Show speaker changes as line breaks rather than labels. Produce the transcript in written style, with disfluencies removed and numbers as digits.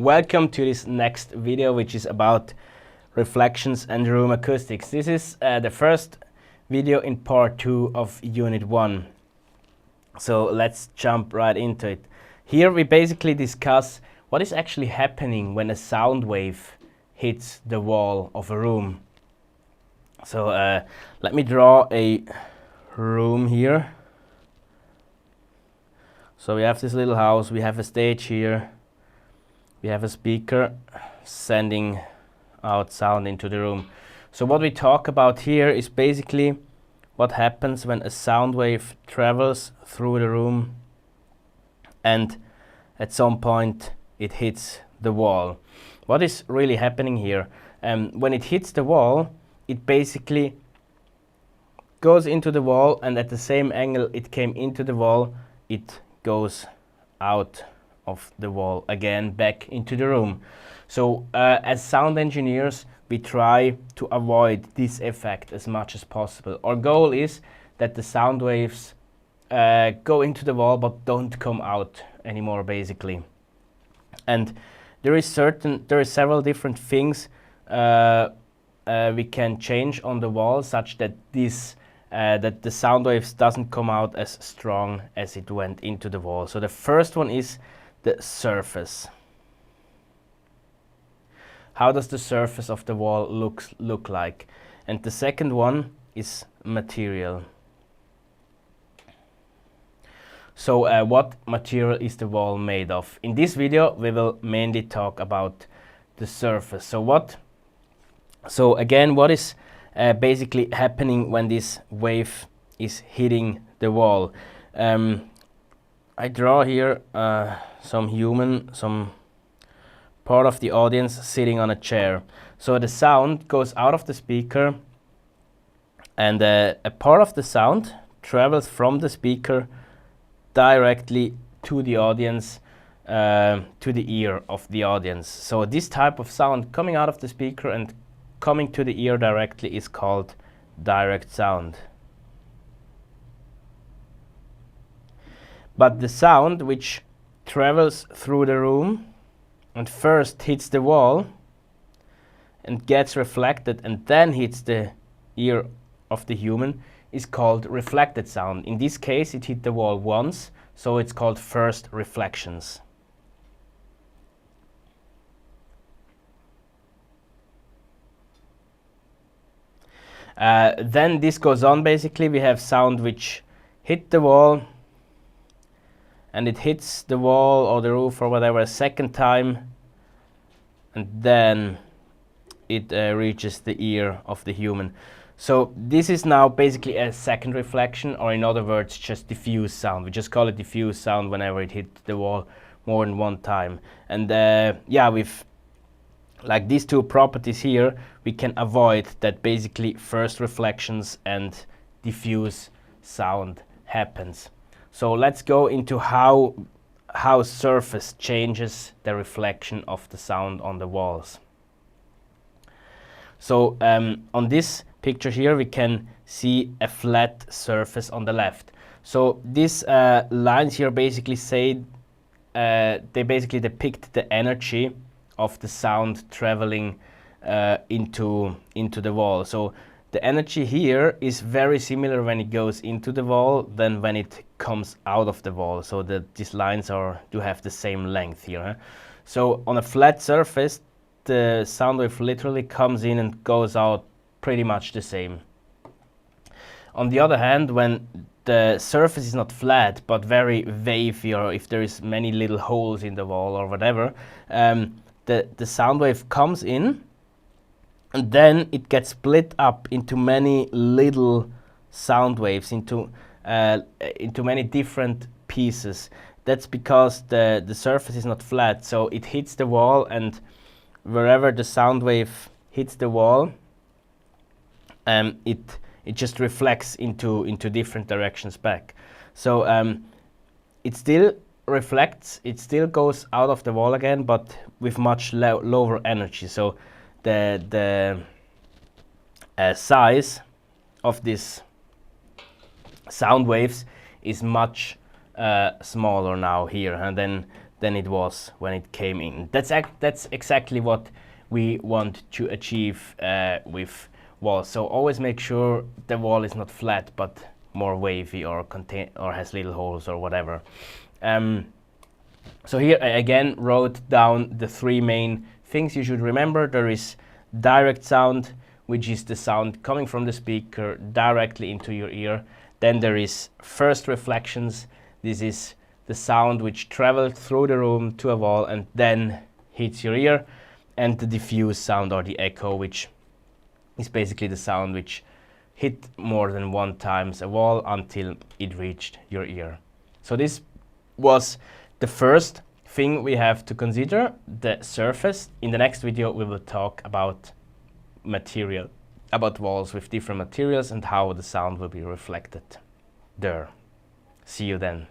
Welcome to this next video, which is about reflections and room acoustics. This is the first video in part 2 of Unit 1. So let's jump right into it. Here we basically discuss what is actually happening when a sound wave hits the wall of a room. So let me draw a room here. So we have this little house, we have a stage here. We have a speaker sending out sound into the room. So what we talk about here is basically what happens when a sound wave travels through the room and at some point it hits the wall. What is really happening here? When it hits the wall, it basically goes into the wall, and at the same angle it came into the wall, it goes out of the wall again back into the room. So as sound engineers, we try to avoid this effect as much as possible. Our goal is that the sound waves go into the wall but don't come out anymore, basically. And there is several different things we can change on the wall such that that the sound waves doesn't come out as strong as it went into the wall. So the first one is the surface. How does the surface of the wall look like? And the second one is material. So what material is the wall made of? In this video we will mainly talk about the surface. So again, what is basically happening when this wave is hitting the wall? I draw here some part of the audience sitting on a chair. So the sound goes out of the speaker, and a part of the sound travels from the speaker directly to the audience, to the ear of the audience. So this type of sound coming out of the speaker and coming to the ear directly is called direct sound. But the sound which travels through the room and first hits the wall and gets reflected and then hits the ear of the human is called reflected sound. In this case it hit the wall once, so it's called first reflections. Then this goes on. Basically we have sound which hit the wall and it hits the wall or the roof or whatever a second time, and then it reaches the ear of the human. So this is now basically a second reflection, or in other words just diffuse sound. We just call it diffuse sound whenever it hit the wall more than one time. And yeah, with like these two properties here, we can avoid that basically first reflections and diffuse sound happens. So let's go into how surface changes the reflection of the sound on the walls. So on this picture here we can see a flat surface on the left. So these lines here basically say they basically depict the energy of the sound traveling into the wall. So the energy here is very similar when it goes into the wall than when it comes out of the wall. So these lines do have the same length here. Huh? So on a flat surface, the sound wave literally comes in and goes out pretty much the same. On the other hand, when the surface is not flat but very wavy, or if there is many little holes in the wall or whatever, the sound wave comes in and then it gets split up into many little sound waves, into many different pieces. That's because the surface is not flat, so it hits the wall, and wherever the sound wave hits the wall, it just reflects into different directions back. So it still reflects, it still goes out of the wall again, but with much lower energy. So the size of this sound waves is much smaller now here, and then than it was when it came in. That's exactly what we want to achieve with walls. So always make sure the wall is not flat but more wavy or has little holes or whatever. So here I again wrote down the three main things you should remember. There is direct sound, which is the sound coming from the speaker directly into your ear. Then there is first reflections. This is the sound which travels through the room to a wall and then hits your ear. And the diffuse sound or the echo, which is basically the sound which hit more than one times a wall until it reached your ear. So this was the first thing we have to consider, the surface. In the next video we will talk about material, about walls with different materials and how the sound will be reflected there. See you then.